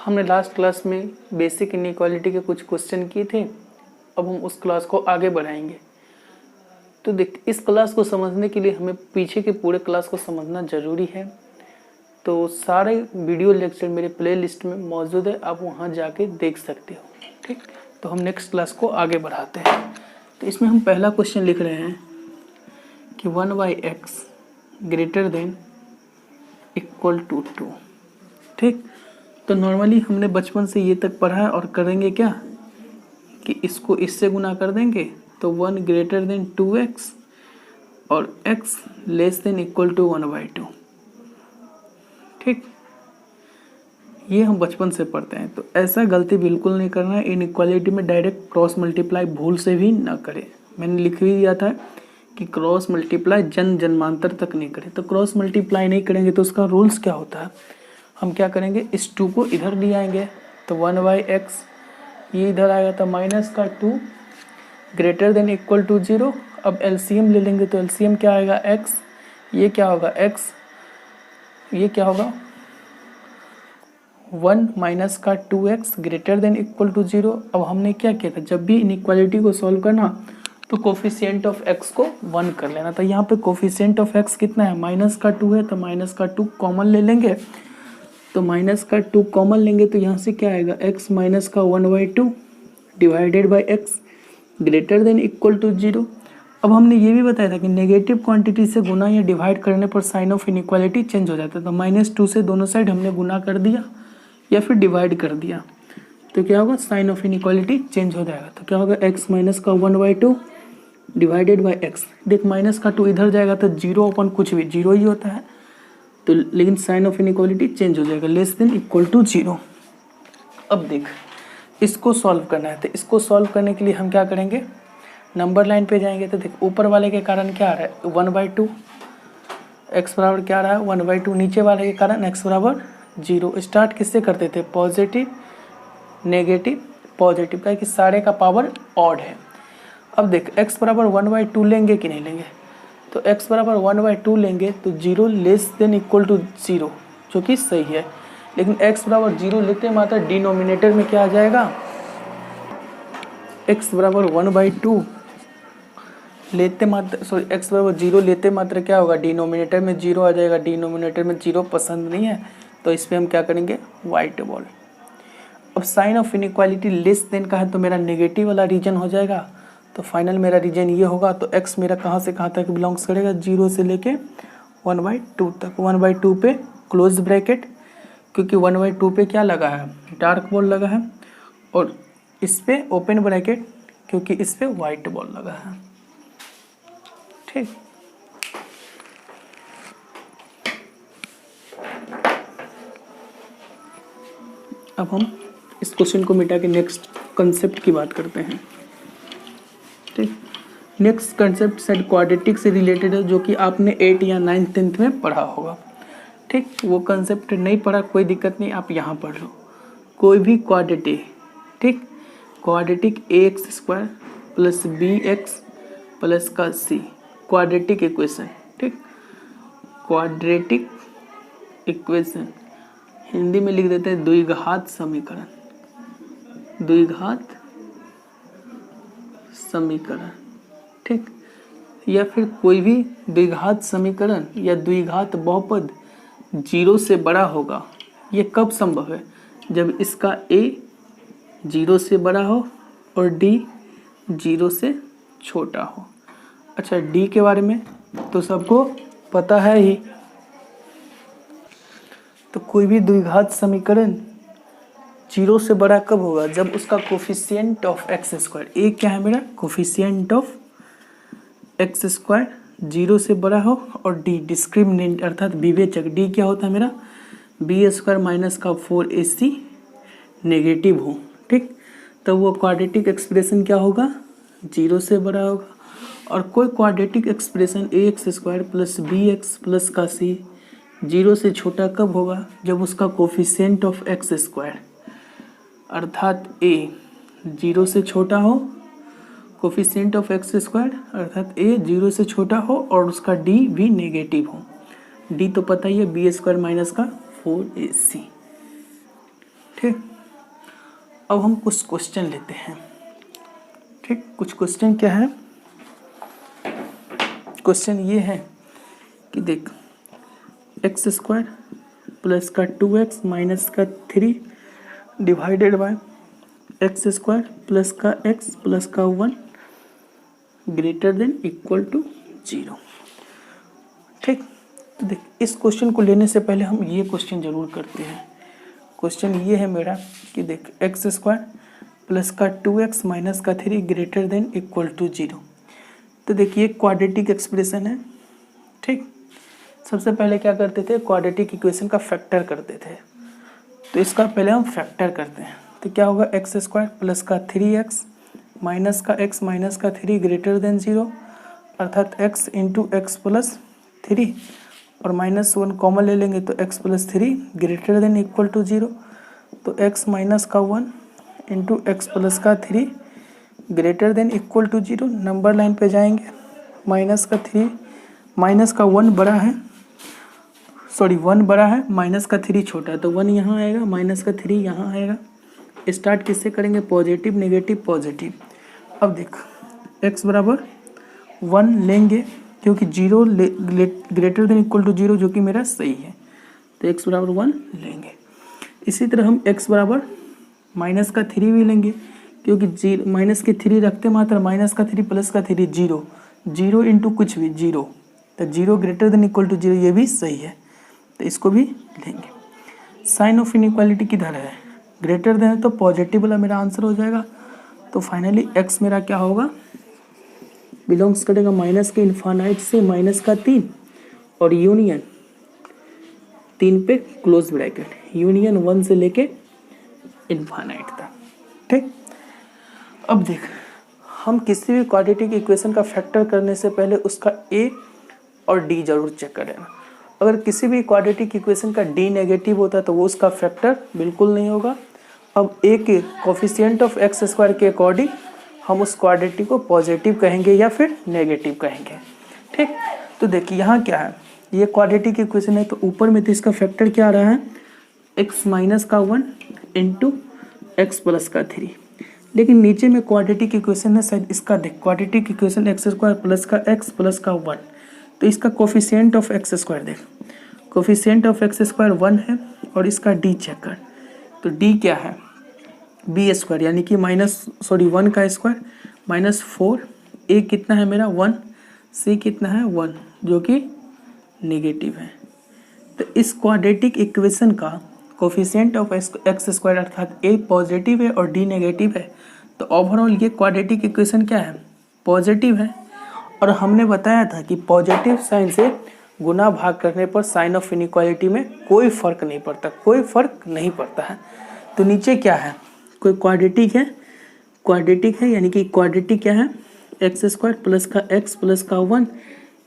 हमने last class में basic inequality के कुछ क्वेश्चन किए थे। अब हम उस क्लास को आगे बढ़ाएंगे। तो देख, इस क्लास को समझने के लिए हमें पीछे के पूरे क्लास को समझना ज़रूरी है। तो सारे वीडियो लेक्चर मेरे प्लेलिस्ट में मौजूद है, आप वहाँ जाके देख सकते हो। ठीक, तो हम नेक्स्ट क्लास को आगे बढ़ाते हैं। तो इसमें हम पहला क्वेश्चन लिख रहे हैं कि 1/x greater than equal to 2। ठीक, तो नॉर्मली हमने बचपन से ये तक पढ़ा है और करेंगे क्या कि इसको इससे गुना कर देंगे तो 1 ग्रेटर देन 2x और x less than equal to 1/2। ठीक, ये हम बचपन से पढ़ते हैं। तो ऐसा गलती बिल्कुल नहीं करना है। इनइक्वालिटी में डायरेक्ट क्रॉस मल्टीप्लाई भूल से भी ना करें। मैंने लिख भी दिया था कि क्रॉस मल्टीप्लाई जन्मांतर तक नहीं करें। तो क्रॉस मल्टीप्लाई नहीं करेंगे तो उसका रूल्स क्या होता है, हम क्या करेंगे, इस 2 को इधर ले आएंगे तो 1/x, ये इधर आएगा तो -2 ग्रेटर देन इक्वल टू 0। अब एलसीएम ले लेंगे तो एलसीएम क्या आएगा, x, ये क्या होगा x, ये क्या होगा 1 - 2x greater than equal to 0। अब हमने क्या किया था, जब भी इनइक्वालिटी को सॉल्व करना तो कोफिशिएंट ऑफ x को 1 कर लेना। तो यहाँ पे कोफिशिएंट ऑफ x कितना है, -2 है, तो -2 कॉमन ले लेंगे। तो -2 कॉमन लेंगे तो यहाँ से क्या आएगा, x - 1/2 divided by x greater than equal to 0। अब हमने ये भी बताया था कि नेगेटिव क्वांटिटी से गुना या डिवाइड करने पर साइन ऑफ इनइक्वालिटी चेंज हो जाता है। तो -2 से दोनों साइड हमने गुना कर दिया या फिर डिवाइड कर दिया तो क्या होगा, साइन ऑफ इनइक्वालिटी चेंज हो जाएगा। तो क्या होगा, x - 1/2 डिवाइडेड बाई x। देख, -2 इधर जाएगा तो 0 अपन कुछ भी 0 ही होता है, तो लेकिन साइन ऑफ इनइक्वालिटी चेंज हो जाएगा, लेस देन इक्वल टू 0। अब देख, इसको सॉल्व करना है। तो इसको सॉल्व करने के लिए हम क्या करेंगे, नंबर लाइन पे जाएंगे। तो देख, ऊपर वाले के कारण क्या आ रहा है, 1/2, x बराबर क्या आ रहा है 1/2, नीचे वाले के कारण x बराबर 0। स्टार्ट किससे करते थे, पॉजिटिव नेगेटिव पॉजिटिव, का कि सारे का पावर ऑड है। अब देख, x बराबर 1/2 लेंगे कि नहीं लेंगे, तो x बराबर 1/2 लेंगे तो 0 लेस देन इक्वल टू 0, जो कि सही है। लेकिन x बराबर 0 लेते मात्र डिनोमिनेटर में क्या आ जाएगा, x बराबर 1/2 लेते मात्र x बराबर 0 लेते मात्र क्या होगा, डिनोमिनेटर में 0 आ जाएगा। डिनोमिनेटर में 0 पसंद नहीं है तो इस पर हम क्या करेंगे, वाइट बॉल। अब sign of inequality less than का है तो मेरा नेगेटिव वाला रीजन हो जाएगा। तो फाइनल मेरा रीजन ये होगा। तो x मेरा कहाँ से कहाँ तक बिलोंग्स करेगा, 0 से लेके 1/2 तक। 1/2 पे क्लोज ब्रैकेट, क्योंकि 1/2 पे क्या लगा है, डार्क बॉल लगा है, और इस पे ओपन ब्रैकेट क्योंकि इस पे वाइट बॉल लगा है। ठीक, अब हम इस क्वेश्चन को मिटा के नेक्स्ट कंसेप्ट की बात करते हैं। ठीक, नेक्स्ट कंसेप्ट सेट क्वाड्रेटिक से रिलेटेड है, जो कि आपने 8 या 9th 10th में पढ़ा होगा। ठीक, वो कंसेप्ट नहीं पढ़ा कोई दिक्कत नहीं, आप यहाँ पढ़ लो। कोई भी क्वाड्रेटिक, ठीक, quadratic ax² plus bx plus का c, क्वाड्रेटिक इक्वेशन। ठीक, क्वाड्रेटिक इक्वेशन हिंदी में लिख देते हैं द्विघात समीकरण, द्विघात समीकरण। ठीक, या फिर कोई भी द्विघात समीकरण या द्विघात बहुपद 0 से बड़ा होगा। ये कब संभव है, जब इसका a 0 से बड़ा हो और d 0 से छोटा हो। अच्छा, d के बारे में तो सबको पता है ही। तो कोई भी द्विघात समीकरण 0 से बड़ा कब होगा, जब उसका कोफिशिएंट ऑफ x², ए क्या है मेरा, कोफिशिएंट ऑफ x² 0 से बड़ा हो, और d डिस्क्रिमिनेंट अर्थात विवेचक d क्या होता है मेरा, b² - 4ac नेगेटिव हो। ठीक, तब वो क्वाड्रेटिक एक्सप्रेशन क्या होगा, 0 से बड़ा होगा। और कोई quadratic expression ax² plus bx plus का c 0 से छोटा कब होगा, जब उसका कोफिशिएंट ऑफ x² अर्थात a 0 से छोटा हो, कोफिशिएंट ऑफ x² अर्थात a 0 से छोटा हो, और उसका d भी नेगेटिव हो। d तो पता ही है, b² - 4ac। ठीक, अब हम कुछ क्वेश्चन लेते हैं। ठीक, कुछ क्वेश्चन क्या है, क्वेश्चन ये है कि देख एक्स स्क्वायर प्लस का 2x माइनस का 3 divided by x square plus का x प्लस का 1 ग्रेटर देन इक्वल टू 0। ठीक, तो देख इस क्वेश्चन को लेने से पहले हम ये क्वेश्चन जरूर करते हैं। क्वेश्चन ये है मेरा कि देख एक्स स्क्वायर प्लस का 2x माइनस का 3 ग्रेटर देन इक्वल टू 0। तो देखिए क्वाड्रेटिक एक्सप्रेशन है। ठीक, सबसे पहले क्या करते थे, क्वाड्रेटिक इक्वेशन का फैक्टर करते थे। तो इसका पहले हम फैक्टर करते हैं। तो क्या होगा, एक्स स्क्वायर प्लस का 3x माइनस का x माइनस का 3 ग्रेटर देन 0, अर्थात x इंटू एक्स प्लस 3 और -1 कॉमन ले लेंगे तो x plus 3 greater than equal to 0। तो x माइनस का 1 इंटू एक्स प्लस का 3 greater than equal to 0। Number line पे जाएंगे, माइनस का 3 माइनस का 1 बड़ा है, सॉरी 1 बड़ा है, माइनस का 3 छोटा है, तो 1 यहाँ आएगा, माइनस का 3 यहाँ आएगा। स्टार्ट किससे करेंगे, पॉजिटिव नेगेटिव पॉजिटिव। अब देख x बराबर 1 लेंगे क्योंकि 0 ग्रेटर देन इक्वल टू 0 जो कि मेरा सही है, तो x बराबर 1 लेंगे। इसी तरह हम x बराबर माइनस का 3 भी लेंगे क्योंकि माइनस के 3 रखते मात्र, माइनस का 3 प्लस का 3 0, 0 इंटू कुछ भी 0, तो 0 ग्रेटर देन इक्वल टू 0 ये भी सही है, तो इसको भी लेंगे। साइन ऑफ इनइक्वालिटी किधर है, ग्रेटर देन, तो पॉजिटिव वाला मेरा आंसर हो जाएगा। तो फाइनली x मेरा क्या होगा, बिलोंग्स करेगा माइनस के इन्फानाइट से माइनस का 3 और यूनियन 3 पे क्लोज ब्रैकेट, यूनियन 1 से लेके इन्फानाइट तक। ठीक, अब देख हम किसी भी क्वाड्रेटिक इक्वेशन का फैक्टर करने से पहले उसका a और d जरूर चेक कर लेना। अगर किसी भी क्वाड्रेटिक इक्वेशन का d नेगेटिव होता है तो वो उसका फैक्टर बिल्कुल नहीं होगा। अब a के कोफिशिएंट ऑफ एक्स स्क्वायर के अकॉर्डिंग हम उस क्वाड्रेटिक को पॉजिटिव कहेंगे या फिर नेगेटिव कहेंगे। ठीक, तो देखिए यहाँ क्या है, ये क्वाड्रेटिक इक्वेशन है, तो ऊपर में तो इसका फैक्टर क्या आ रहा है, x माइनस का 1 इंटू एक्स प्लस का 3, लेकिन नीचे में क्वाड्रेटिक इक्वेशन है, शायद इसका देख quadratic equation x square plus का x प्लस का 1, तो इसका कोफिशिएंट ऑफ एक्स स्क्वायर देख, कोफिशिएंट ऑफ एक्स स्क्वायर 1 है और इसका d चेक कर, तो d क्या है, बी स्क्वायर यानी कि 1 का स्क्वायर -4, a कितना है मेरा 1, c कितना है 1 जो कि नेगेटिव है। तो इस क्वाड्रेटिक इक्वेशन का कोफिशिएंट ऑफ एक्स स्क्वायर अर्थात a पॉजिटिव है और d नेगेटिव है, तो ओवरऑल ये क्वाड्रेटिक इक्वेशन क्या है, पॉजिटिव है। और हमने बताया था कि पॉजिटिव साइन से गुना भाग करने पर साइन ऑफ इनइक्वालिटी में कोई फर्क नहीं पड़ता, कोई फर्क नहीं पड़ता है। तो नीचे क्या है, कोई क्वाड्रेटिक है, क्वाड्रेटिक है यानी कि क्वाड्रेटिक क्या है, एक्स स्क्वायर प्लस का x प्लस का 1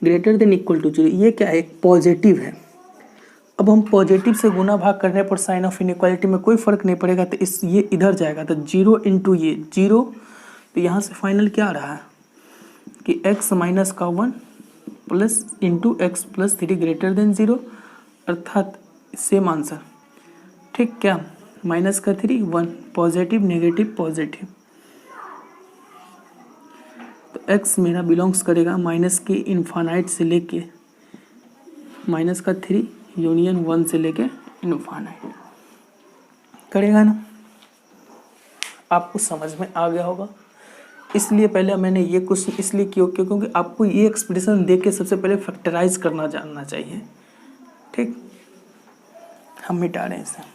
ग्रेटर देन इक्वल टू 0, ये क्या है, पॉजिटिव है। अब हम पॉजिटिव से गुना भाग करने पर साइन ऑफ इनइक्वालिटी में कोई फर्क नहीं पड़ेगा, तो इस ये इधर जाएगा, तो 0 इंटू ये 0, तो यहाँ से फाइनल क्या आ रहा है कि x माइनस का 1 plus into x plus 3 greater then 0, अर्थात सेम आंसर। ठीक, क्या माइनस का 3 1, पॉजिटिव नेगेटिव पॉजिटिव, तो x मेरा बिलोंग्स करेगा माइनस के इन्फानाइट से लेके माइनस का 3 यूनियन 1 से लेके इन्फानाइट करेगा ना। आपको समझ में आ गया होगा, इसलिए पहले मैंने ये क्वेश्चन इसलिए क्योंकि आपको ये एक्सप्रेशन देख के सबसे पहले फैक्टराइज करना जानना चाहिए। ठीक, हम मिटा रहे हैं इसे।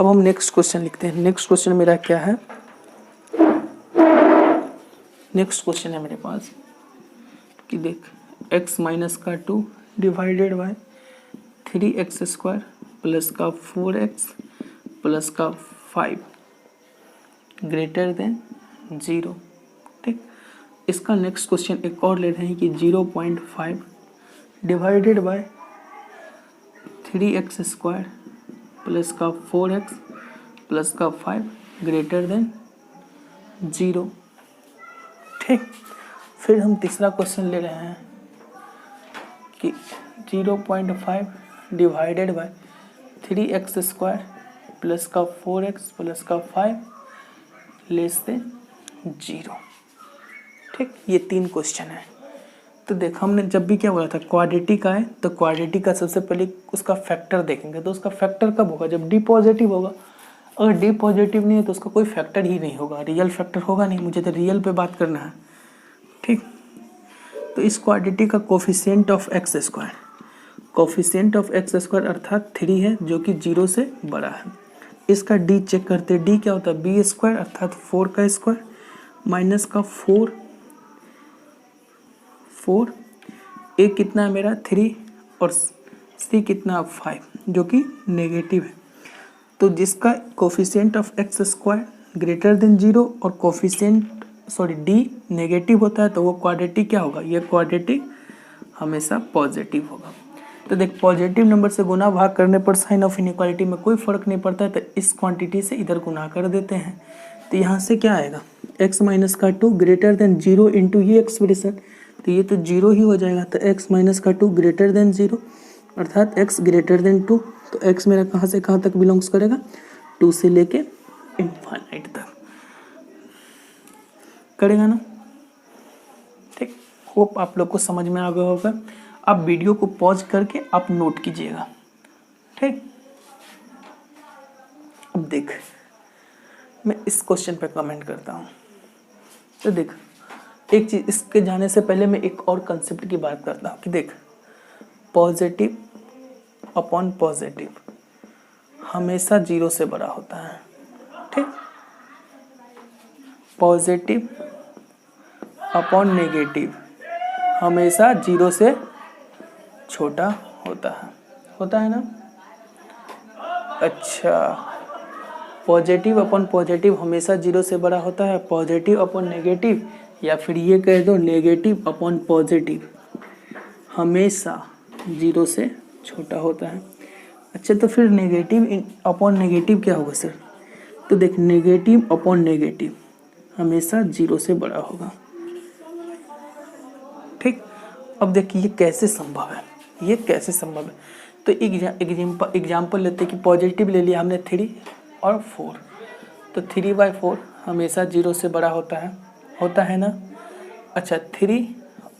अब हम नेक्स्ट क्वेश्चन लिखते हैं। नेक्स्ट क्वेश्चन मेरा क्या है, नेक्स्ट क्वेश्चन है मेरे पास कि देख x माइनस का 2 divided bye 3x square plus का 4x प्लस का 5 ग्रेटर देन 0। ठीक, इसका नेक्स्ट क्वेश्चन एक और ले रहे हैं कि 0.5 divided by 3x square plus का 4x प्लस का 5 ग्रेटर देन 0। ठीक, फिर हम तीसरा क्वेश्चन ले रहे हैं कि 0.5 डिवाइडेड बाय 3x² प्लस का 4x प्लस का 5 लेस देन 0। ठीक, ये 3 क्वेश्चन है। तो देख, हमने जब भी क्या बोला था, क्वाड्रेटिक का है तो क्वाड्रेटिक का सबसे पहले उसका फैक्टर देखेंगे। तो उसका फैक्टर कब होगा, जब डी पॉजिटिव होगा। अगर डी पॉजिटिव नहीं है तो उसका कोई फैक्टर ही नहीं होगा, रियल फैक्टर होगा नहीं। मुझे तो रियल पे बात करना है। ठीक, तो इस क्वाड्रेटिक का coefficient of x², coefficient of x² अर्थात 3 है, जो कि 0 से बड़ा है। इसका डी चेक करते हैं, डी क्या होता है, b² अर्थात 4 का स्क्वायर माइनस का 4 ए कितना है मेरा 3 और सी कितना 5, जो कि नेगेटिव है। तो जिसका coefficient of x² greater than 0 और कोफिशिएंट डी नेगेटिव होता है तो वो क्वाड्रेटिक क्या होगा, ये क्वाड्रेटिक हमेशा पॉजिटिव होगा। तो देख, पॉजिटिव नंबर से गुना भाग करने पर साइन ऑफ इनइक्वालिटी में कोई फर्क नहीं पड़ता है, तो इस क्वांटिटी से इधर गुना कर देते हैं। तो यहाँ से क्या आएगा, x माइनस का 2 ग्रेटर देन 0 इंटू ये एक्सप्रेशन, तो ये तो 0 ही हो जाएगा। तो x माइनस का 2 ग्रेटर देन 0 अर्थात x ग्रेटर देन 2। तो x मेरा कहाँ से कहाँ तक बिलोंग्स करेगा, 2 से लेके इनफाइनाइट तक करेगा ना। ठीक, होप आप लोग को समझ में आ गया होगा। आप वीडियो को पॉज करके आप नोट कीजिएगा। ठीक, अब देख, मैं इस क्वेश्चन पे कमेंट करता हूँ। तो देख, एक चीज, इसके जाने से पहले मैं एक और कंसेप्ट की बात करता हूँ कि देख, पॉजिटिव अपॉन पॉजिटिव हमेशा 0 से बड़ा होता है। ठीक, पॉजिटिव अपॉन नेगेटिव हमेशा 0 से छोटा होता है ना। अच्छा, पॉजिटिव अपॉन पॉजिटिव हमेशा 0 से बड़ा होता है, पॉजिटिव अपॉन नेगेटिव, या फिर ये कह दो नेगेटिव अपॉन पॉजिटिव हमेशा 0 से छोटा होता है। अच्छा, तो फिर नेगेटिव अपॉन नेगेटिव क्या होगा सर, तो देख, नेगेटिव अपॉन नेगेटिव हमेशा 0 से बड़ा होगा। ठीक, अब देख, ये कैसे संभव है, ये कैसे संभव है। तो एग्जाम्पल लेते कि पॉजिटिव ले लिया हमने 3 और 4, तो 3/4 हमेशा 0 से बड़ा होता है ना। अच्छा, 3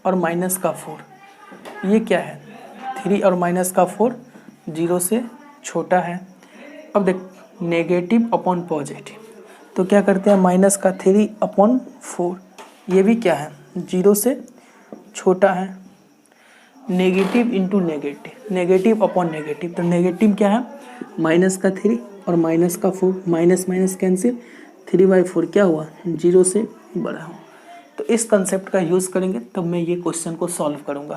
और माइनस का 4 ये क्या है, 3 और माइनस का 4 0 से छोटा है। अब देख, नेगेटिव अपॉन पॉजिटिव, तो क्या करते हैं, माइनस का 3 अपॉन 4 ये भी क्या है, 0 से छोटा है। Negative into negative, negative upon negative, तो नेगेटिव क्या है, माइनस का 3 और माइनस का 4, माइनस माइनस कैंसिल, 3/4 क्या हुआ, 0 से बड़ा हो। तो इस कंसेप्ट का यूज़ करेंगे तब मैं ये क्वेश्चन को सॉल्व करूँगा।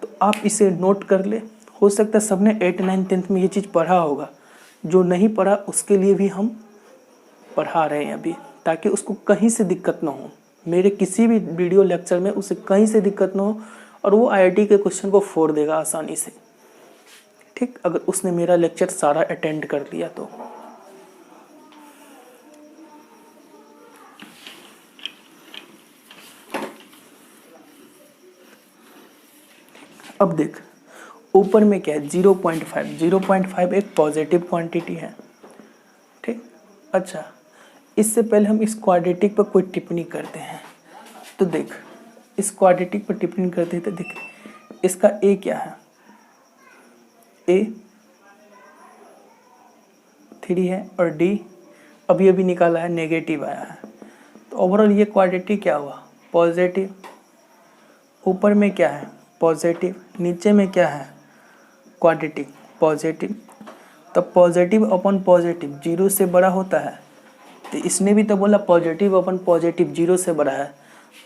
तो आप इसे नोट कर ले। हो सकता है सबने 8, 9, 10th में ये चीज़ पढ़ा होगा, जो नहीं पढ़ा उसके लिए भी हम पढ़ा रहे हैं अभी, ताकि उसको कहीं से दिक्कत ना हो। मेरे किसी भी वीडियो लेक्चर में उसे कहीं से दिक्कत ना हो और वो IIT के क्वेश्चन को फोड़ देगा आसानी से। ठीक, अगर उसने मेरा लेक्चर सारा अटेंड कर लिया तो। अब देख, ऊपर में क्या है, 0.5 एक पॉजिटिव क्वांटिटी है। ठीक, अच्छा, इससे पहले हम इस क्वाड्रेटिक पर कोई टिप्पणी करते हैं। तो देख, इस क्वाड्रेटिक पर टिप्पणी करते हैं तो देख, इसका ए क्या है, ए 3 है और डी अभी निकाला है, नेगेटिव आया है। तो ओवरऑल ये क्वाड्रेटिक क्या हुआ, पॉजिटिव। ऊपर में क्या है, पॉजिटिव, नीचे में क्या है, क्वाड्रेटिक पॉजिटिव। तब पॉजिटिव अपॉन पॉजिटिव 0 से बड़ा होता है। तो इसने भी तो बोला पॉजिटिव अपॉन पॉजिटिव 0 से बड़ा है,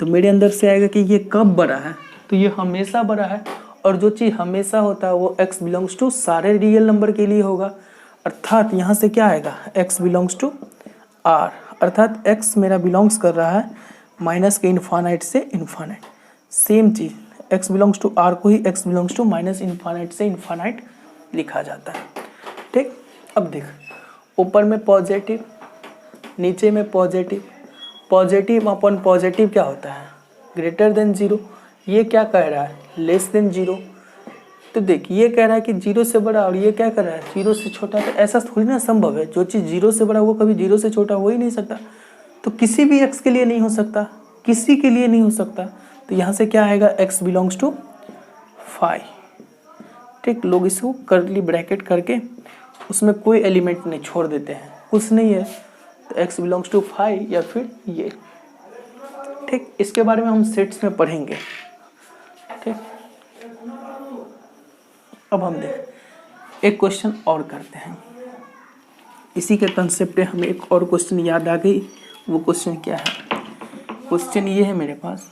तो मेरे अंदर से आएगा कि ये कब बड़ा है, तो ये हमेशा बड़ा है। और जो चीज़ हमेशा होता है वो x बिलोंग्स टू सारे रियल नंबर के लिए होगा। अर्थात यहाँ से क्या आएगा, x बिलोंग्स टू r, अर्थात x मेरा बिलोंग्स कर रहा है माइनस के इन्फानाइट से इन्फानाइट। सेम चीज़ x बिलोंग्स टू r को ही x belongs to minus infinite से इन्फानाइट लिखा जाता है। ठीक, अब देख, ऊपर में पॉजिटिव, नीचे में पॉजिटिव, पॉजिटिव अपॉन पॉजिटिव क्या होता है, ग्रेटर देन जीरो। ये क्या कह रहा है, लेस देन जीरो। तो देख ये कह रहा है कि जीरो से बड़ा और ये क्या कर रहा है, जीरो से छोटा। तो ऐसा थोड़ी ना संभव है, जो चीज़ जीरो से बड़ा वो कभी जीरो से छोटा हो ही नहीं सकता। तो किसी भी एक्स के लिए नहीं हो सकता, किसी के लिए नहीं हो सकता। तो यहाँ से क्या आएगा, एक्स बिलोंग्स टू 5। ठीक, लोग इसको कर्ली ब्रैकेट करके उसमें कोई एलिमेंट नहीं छोड़ देते हैं, कुछ नहीं है। तो एक्स बिलोंग्स टू 5 या फिर ये। ठीक, इसके बारे में हम सेट्स में पढ़ेंगे। ठीक, अब हम देख एक क्वेश्चन और करते हैं। इसी के कंसेप्ट पे हमें एक और क्वेश्चन याद आ गई। वो क्वेश्चन क्या है, क्वेश्चन ये है मेरे पास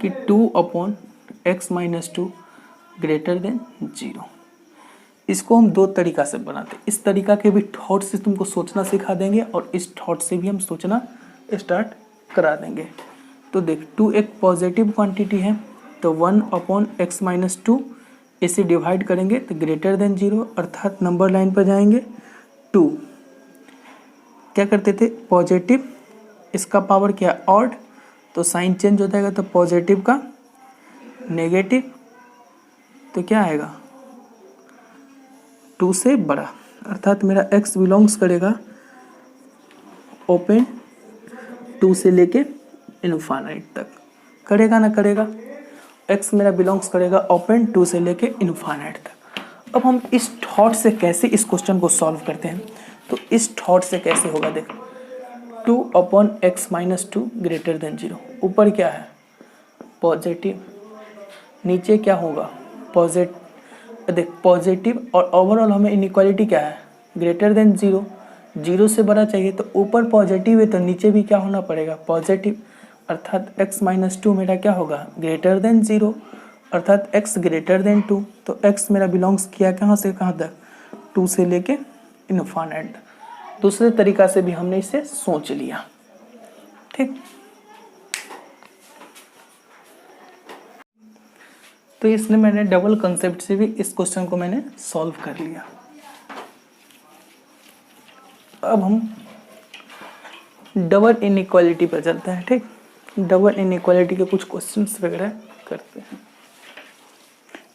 कि 2/x-2 ग्रेटर देन 0। इसको हम दो तरीका से बनाते हैं। इस तरीका के भी थॉट से तुमको सोचना सिखा देंगे और इस थॉट से भी हम सोचना स्टार्ट करा देंगे। तो देख 2 एक पॉजिटिव क्वांटिटी है, तो 1/x-2 इसे डिवाइड करेंगे तो ग्रेटर देन 0, अर्थात नंबर लाइन पर जाएंगे 2। क्या करते थे, पॉजिटिव इसका पावर क्या, ऑड, तो साइन चेंज हो जाएगा। तो पॉजिटिव का नेगेटिव, तो क्या आएगा 2 से बड़ा, अर्थात मेरा x बिलोंग्स करेगा ओपन 2 से लेके इनफाइनाइट तक। करेगा ना करेगा, x मेरा बिलोंग्स करेगा ओपन 2 से लेके इनफाइनाइट तक। अब हम इस थॉट से कैसे इस क्वेश्चन को सॉल्व करते हैं, तो इस थॉट से कैसे होगा, देख 2/x-2 ग्रेटर देन 0। ऊपर क्या है, पॉजिटिव, नीचे क्या होगा, पॉजिटिव। देख पॉजिटिव और ओवरऑल हमें इनइक्वालिटी क्या है, ग्रेटर देन 0। 0 से बड़ा चाहिए, तो ऊपर पॉजिटिव है तो नीचे भी क्या होना पड़ेगा, पॉजिटिव। अर्थात x-2 मेरा क्या होगा, ग्रेटर देन 0, अर्थात x ग्रेटर देन 2। तो x मेरा बिलोंग्स किया कहाँ से कहाँ तक, 2 से लेके इनफाइनाइट। दूसरे तरीका से भी हमने इसे सोच लिया। ठीक, तो इसलिए मैंने डबल कंसेप्ट से भी इस क्वेश्चन को मैंने सॉल्व कर लिया। अब हम डबल इनइक्वालिटी पर चलते हैं। ठीक, डबल इनइक्वालिटी के कुछ क्वेश्चंस वगैरह करते हैं।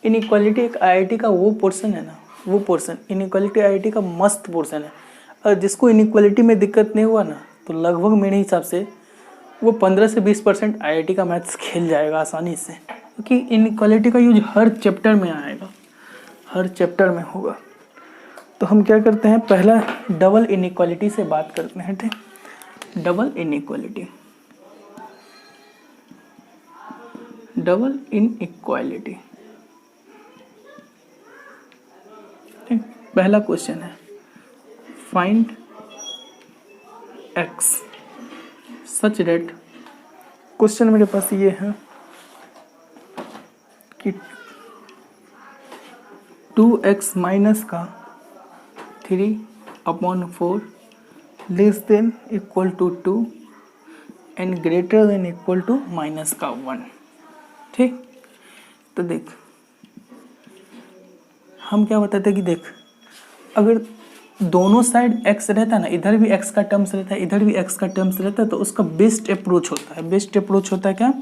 इनइक्वालिटी एक आईआईटी का वो पोर्शन है ना, वो पोर्शन इनइक्वालिटी आईआईटी का मस्त पोर्शन है। और जिसको इनइक्वालिटी में दिक्कत नहीं हुआ ना, तो लगभग मेरे हिसाब से वो 15 से 20% आईआईटी का मैथ्स खेल जाएगा आसानी से, क्योंकि इनइक्वालिटी का यूज हर चैप्टर में आएगा, हर चैप्टर में होगा। तो हम क्या करते हैं, पहला डबल इनइक्वालिटी से बात करते हैं। ठीक, डबल इनइक्वालिटी, डबल इनइक्वालिटी। ठीक, पहला क्वेश्चन है find x such that. Question मेरे पास ये है कि 2x माइनस का 3/4 less than equal to 2 and greater than equal to minus का 1। ठीक, तो देख हम क्या बताते हैं कि देख अगर दोनों साइड x रहता है ना, इधर भी x का टर्म्स रहता है, इधर भी x का टर्म्स रहता है, तो उसका बेस्ट अप्रोच होता है। बेस्ट अप्रोच होता है क्या,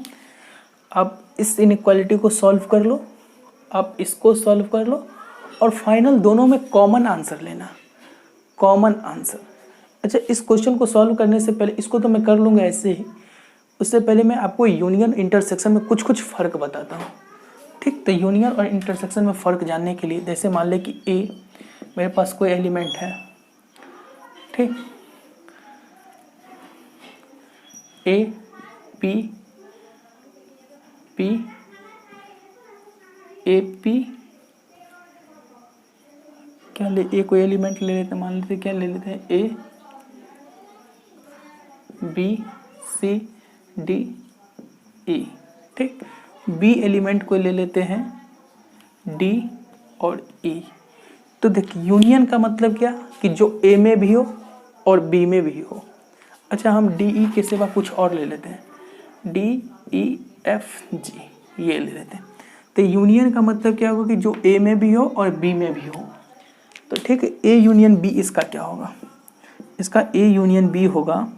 आप इस इनइक्वालिटी को सॉल्व कर लो, आप इसको सॉल्व कर लो और फाइनल दोनों में कॉमन आंसर लेना, कॉमन आंसर। अच्छा, इस क्वेश्चन को सॉल्व करने से पहले, इसको तो मैं कर लूँगा ऐसे ही, उससे पहले मैं आपको यूनियन इंटरसेक्शन में कुछ कुछ फ़र्क बताता हूँ। ठीक, तो यूनियन और इंटरसेक्शन में फ़र्क जानने के लिए, जैसे मान लें कि ए मेरे पास कोई एलिमेंट है। ठीक, A P P A P क्या ले, ए कोई एलिमेंट ले लेते हैं, मान लेते क्या ले लेते हैं, A B C D E. ठीक, बी एलिमेंट को ले लेते हैं डी और ई। तो देख यूनियन का मतलब क्या, कि जो ए में भी हो और बी में भी हो। अच्छा, हम डी ई के सिवा कुछ और ले लेते हैं, डी ई एफ जी ये ले लेते हैं। तो यूनियन का मतलब क्या होगा, कि जो ए में भी हो और बी में भी हो। तो ठीक है, ए यूनियन बी इसका क्या होगा, इसका ए यूनियन बी होगा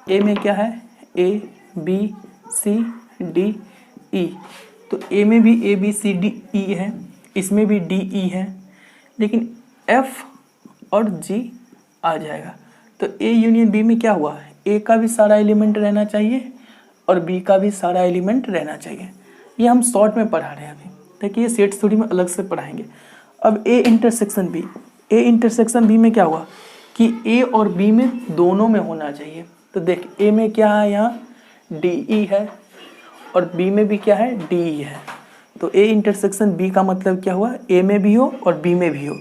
ए में क्या है, A B C D E, तो ए में भी A B C D E है, इसमें भी डी ई है, लेकिन एफ और जी आ जाएगा। तो ए यूनियन बी में क्या हुआ, ए का भी सारा एलिमेंट रहना चाहिए और बी का भी सारा एलिमेंट रहना चाहिए। ये हम शॉर्ट में पढ़ा रहे हैं अभी, देखिए सेट थ्योरी में अलग से पढ़ाएंगे। अब A intersection B, A intersection B में क्या हुआ कि ए और बी में दोनों में होना चाहिए। तो देख ए में क्या है, यहाँ डी ई है और बी में भी क्या है, डी ई है। तो ए इंटरसेक्शन बी का मतलब क्या हुआ, ए में भी हो और बी में भी हो।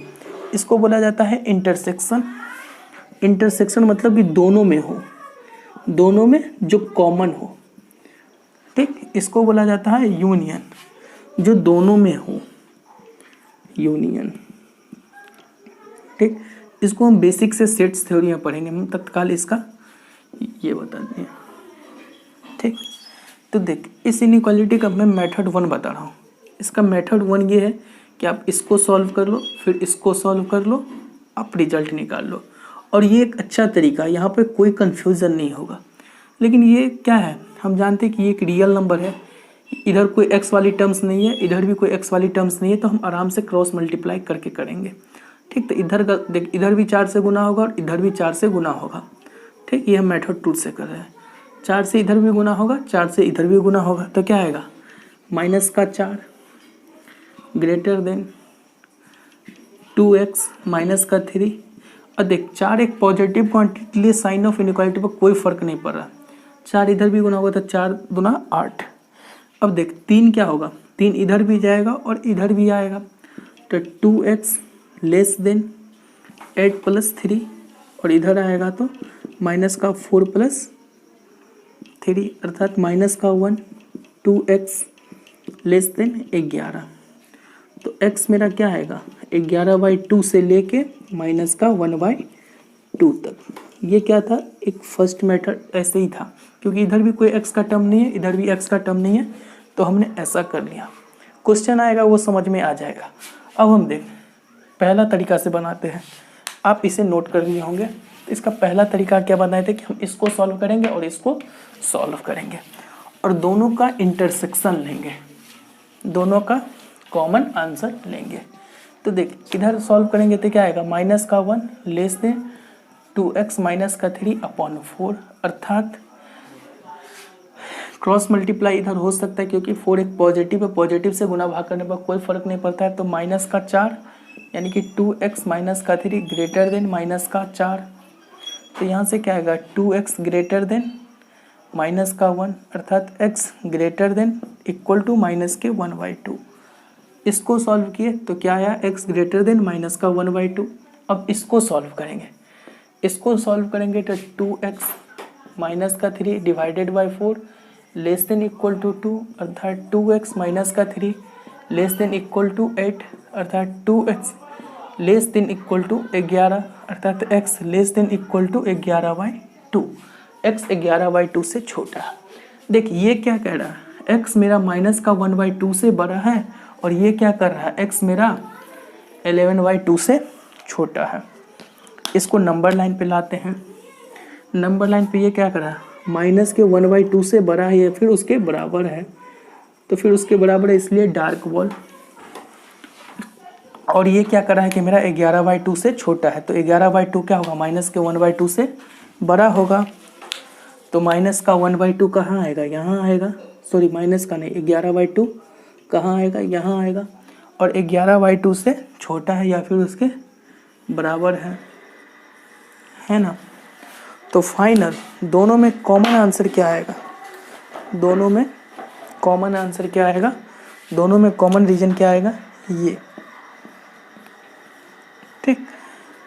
इसको बोला जाता है इंटरसेक्शन। इंटरसेक्शन मतलब कि दोनों में हो, दोनों में जो कॉमन हो, ठीक। इसको बोला जाता है यूनियन, जो दोनों में हो, यूनियन, ठीक। इसको हम बेसिक से सेट्स थ्योरी में पढ़ेंगे, हम तत्काल इसका ये बता दें, ठीक। तो देख इस इनइक्वालिटी का मैं मेथड 1 बता रहा हूँ। इसका मेथड 1 ये है कि आप इसको सॉल्व कर लो, फिर इसको सॉल्व कर लो, आप रिजल्ट निकाल लो। और ये एक अच्छा तरीका है, यहाँ पे कोई कन्फ्यूज़न नहीं होगा। लेकिन ये क्या है, हम जानते हैं कि ये एक रियल नंबर है, इधर कोई एक्स वाली टर्म्स नहीं है, इधर भी कोई एक्स वाली टर्म्स नहीं है, तो हम आराम से क्रॉस मल्टीप्लाई करके करेंगे, ठीक। तो इधर का देख, इधर भी 4 से गुना होगा और इधर भी 4 से गुना होगा, ठीक। ये हम मेथड 2 से कर रहे हैं। 4 से इधर भी गुना होगा, 4 से इधर भी गुना होगा, तो क्या आएगा, -4 ग्रेटर देन 2x -3। और देख 4 एक पॉजिटिव क्वांटिटी लिए साइन ऑफ इनइक्वालिटी पर कोई फर्क नहीं पड़ रहा। 4 इधर भी गुना होगा तो 4 दूना 8। अब देख 3 क्या होगा, 3 इधर भी जाएगा और इधर भी आएगा, तो 2x लेस देन 8 + 3 और इधर आएगा तो -4 + 3 अर्थात -1, 2x लेस देन 11। तो x मेरा क्या आएगा, 11/2 से लेके -1/2 तक। ये क्या था, एक फर्स्ट मेथड ऐसे ही था, क्योंकि इधर भी कोई x का टर्म नहीं है, इधर भी x का टर्म नहीं है, तो हमने ऐसा कर लिया। क्वेश्चन आएगा वो समझ में आ जाएगा। अब हम देख पहला तरीका से बनाते हैं, आप इसे नोट कर लिए होंगे। तो इसका पहला तरीका क्या बनाए थे कि हम इसको सॉल्व करेंगे और इसको सॉल्व करेंगे और दोनों का इंटरसेक्शन लेंगे, दोनों का कॉमन आंसर लेंगे। तो देख इधर सॉल्व करेंगे तो क्या आएगा, -1 लेस देन 2x -3/4, अर्थात क्रॉस मल्टीप्लाई इधर हो सकता है क्योंकि 4 एक पॉजिटिव है, पॉजिटिव से गुना भाग करने पर कोई फर्क नहीं पड़ता है। तो -4 यानी कि 2x -3 ग्रेटर देन -4। तो यहाँ से क्या आएगा, 2x ग्रेटर देन -1 अर्थात x greater than equal to -1/2। इसको सॉल्व किए तो क्या आया, x ग्रेटर देन -1/2। अब इसको सॉल्व करेंगे, इसको सॉल्व करेंगे तो 2x -3 divided by 4 less than equal to 2 अर्थात 2x -3 less than equal to 8 अर्थात 2x less than equal to 11 अर्थात x less than equal to 11/2। x 11/2 से छोटा है। देख ये क्या कह रहा है, x मेरा -1/2 से बड़ा है और ये क्या कर रहा है, x मेरा 11/2 से छोटा है। इसको नंबर लाइन पे लाते हैं। नंबर लाइन पे ये क्या कर रहा है, -1/2 से बड़ा है या फिर उसके बराबर है, तो फिर उसके बराबर है इसलिए डार्क बॉल। और ये क्या कर रहा है कि मेरा 11/2 से छोटा है, तो 11/2 क्या होगा, -1/2 से बड़ा होगा। तो -1/2 कहाँ आएगा, यहाँ आएगा, सॉरी माइनस का नहीं, 11/2 कहाँ आएगा, यहाँ आएगा। और 11/2 से छोटा है या फिर उसके बराबर है ना। तो फाइनल दोनों में कॉमन आंसर क्या आएगा, दोनों में कॉमन आंसर क्या आएगा, दोनों में कॉमन रीजन क्या आएगा, ये, ठीक।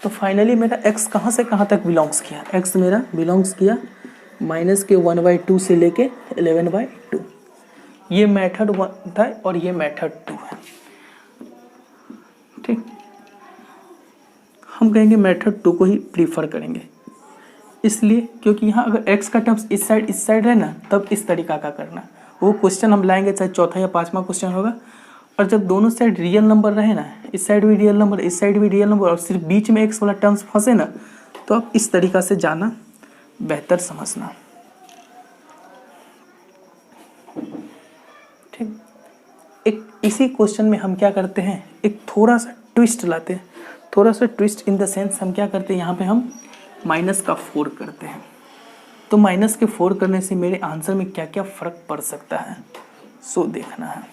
तो फाइनली मेरा x कहाँ से कहाँ तक बिलोंग्स किया, x मेरा बिलोंग्स किया -1/2 से लेके 11/2। ये मेथड 1 था और ये मेथड 2 है, ठीक। हम कहेंगे मेथड 2 को ही प्रीफर करेंगे, इसलिए क्योंकि यहाँ अगर x का टर्म्स इस साइड है ना, तब इस तरीका का करना। वो क्वेश्चन हम लाएंगे चाहे चौथा या पांचवा क्वेश्चन होगा, और जब दोनों साइड रियल नंबर रहे ना, इस साइड भी रियल नंबर, इस साइड भी रियल नंबर, और सिर्फ बीच में x वाला टर्म्स फंसे ना, तो आप इस तरीका से जाना बेहतर समझना। एक इसी क्वेश्चन में हम क्या करते हैं, एक थोड़ा सा ट्विस्ट लाते हैं, थोड़ा सा ट्विस्ट इन द सेंस हम क्या करते हैं, यहाँ पे हम माइनस का 4 करते हैं। तो माइनस के 4 करने से मेरे आंसर में क्या क्या फ़र्क पड़ सकता है सो देखना है।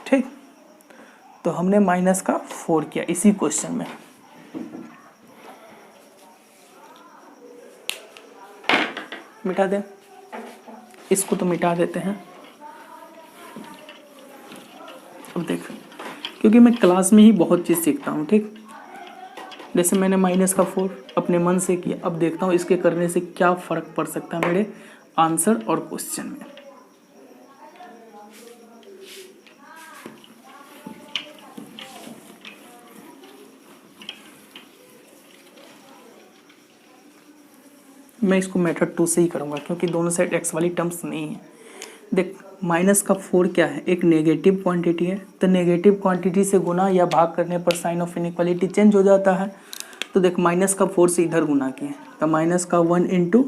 ठीक, तो हमने माइनस का 4 किया इसी क्वेश्चन में। मिटा दें, इसको तो मिटा देते हैं। अब देख, क्योंकि मैं क्लास में ही बहुत चीज़ सीखता हूँ। ठीक, जैसे मैंने माइनस का 4 अपने मन से किया, अब देखता हूँ इसके करने से क्या फ़र्क पड़ सकता है मेरे आंसर और क्वेश्चन में। मैं इसको मेथड 2 से ही करूँगा क्योंकि दोनों साइड एक्स वाली टर्म्स नहीं है। देख, माइनस का 4 क्या है, एक नेगेटिव क्वांटिटी है, तो नेगेटिव क्वांटिटी से गुना या भाग करने पर साइन ऑफ इनइक्वालिटी चेंज हो जाता है। तो देख, माइनस का 4 से इधर गुना किए तो माइनस का 1 इंटू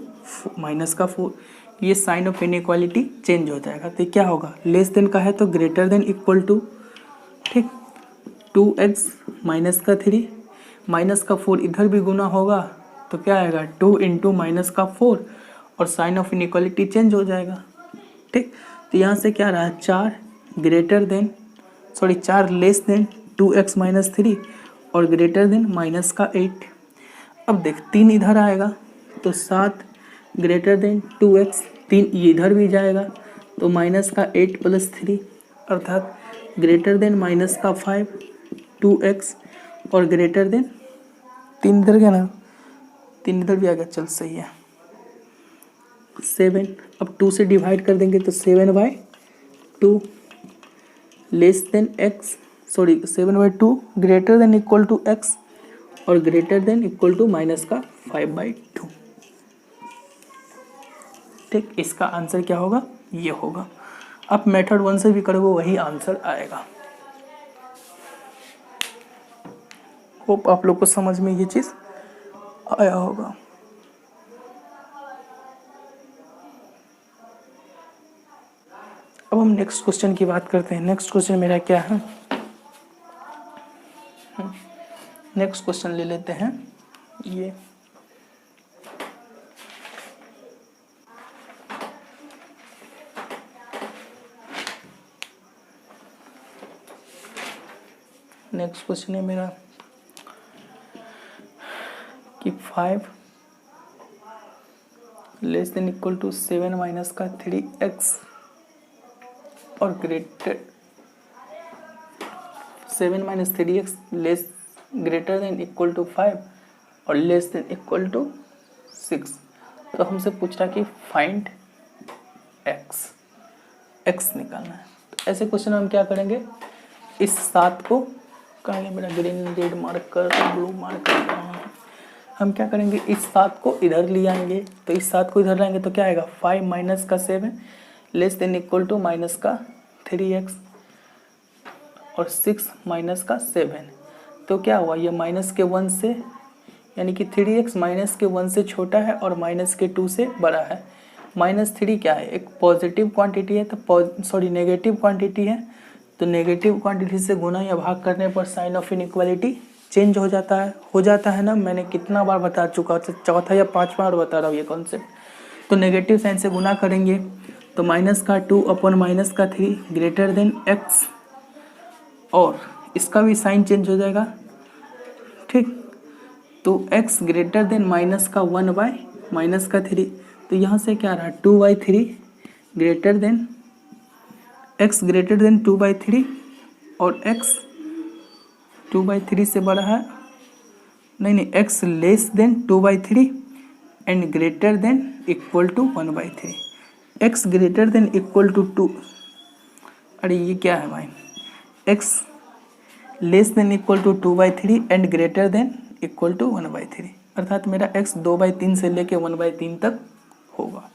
माइनस का 4, ये साइन ऑफ इनइक्वालिटी चेंज हो जाएगा। तो क्या होगा, लेस देन का है तो ग्रेटर देन इक्वल टू, ठीक, 2x माइनस का 3, माइनस का 4 इधर भी गुना होगा तो क्या आएगा 2 इंटू माइनस का 4 और साइन ऑफ इनइक्वालिटी चेंज हो जाएगा। ठीक, तो यहाँ से क्या रहा, 4 greater than 4 less then 2x minus 3 और ग्रेटर देन माइनस का 8। अब देख, 3 इधर आएगा तो 7 ग्रेटर देन 2x, 3 इधर भी जाएगा तो माइनस का 8 प्लस 3 अर्थात ग्रेटर देन माइनस का 5, 2x और ग्रेटर देन 3 इधर गया ना, 3 इधर भी आ गया, चल सही है, 7। अब 2 से डिवाइड कर देंगे तो 7/2 less than x, 7/2 greater than equal to x और greater than equal to minus का 5/2। ठीक, इसका आंसर क्या होगा, ये होगा। अब मेथड 1 से भी करोगे वही आंसर आएगा। होप आप लोग को समझ में ये चीज़ आया होगा। अब हम नेक्स्ट क्वेश्चन की बात करते हैं। नेक्स्ट क्वेश्चन मेरा क्या है, नेक्स्ट क्वेश्चन ले लेते हैं ये। नेक्स्ट क्वेश्चन है मेरा कि 5 less than equal to 7 minus का 3x और greater 7 minus 3x less greater than equal to 5 और लेस देन इक्वल टू 6। तो हमसे पूछ रहा कि फाइंड x निकालना है। तो ऐसे क्वेश्चन हम क्या करेंगे, इस 7 को, कहाँ गया मेरा green red marker blue marker, हम क्या करेंगे, इस 7 को इधर ले आएंगे। तो इस 7 को इधर लाएंगे तो क्या आएगा, 5 माइनस का 7 less than equal to minus का 3x और 6 माइनस का 7। तो क्या हुआ, ये माइनस के 1 से, यानी कि 3x माइनस के 1 से छोटा है और माइनस के 2 से बड़ा है। -3 क्या है, एक पॉजिटिव क्वांटिटी है, तो नेगेटिव क्वांटिटी है, तो नेगेटिव क्वांटिटी से गुना या भाग करने पर साइन ऑफ इनइक्वालिटी चेंज हो जाता है ना। मैंने कितना बार बता चुका, चौथा या 5 बार बता रहा हूँ ये कॉन्सेप्ट। तो नेगेटिव साइन से गुना करेंगे तो माइनस का 2 अपॉन माइनस का 3 ग्रेटर देन x और इसका भी साइन चेंज हो जाएगा। ठीक, तो x ग्रेटर देन माइनस का 1 बाय माइनस का 3। तो यहाँ से क्या रहा, 2/3 greater than x greater than 2/3 और x 2/3 से बड़ा है, नहीं, x less than 2/3 and greater than equal to 1/3। x greater than equal to 2, अरे ये क्या है भाई, x less than equal to 2/3 and greater than equal to 1/3, अर्थात मेरा x 2/3 से लेके 1/3 तक होगा।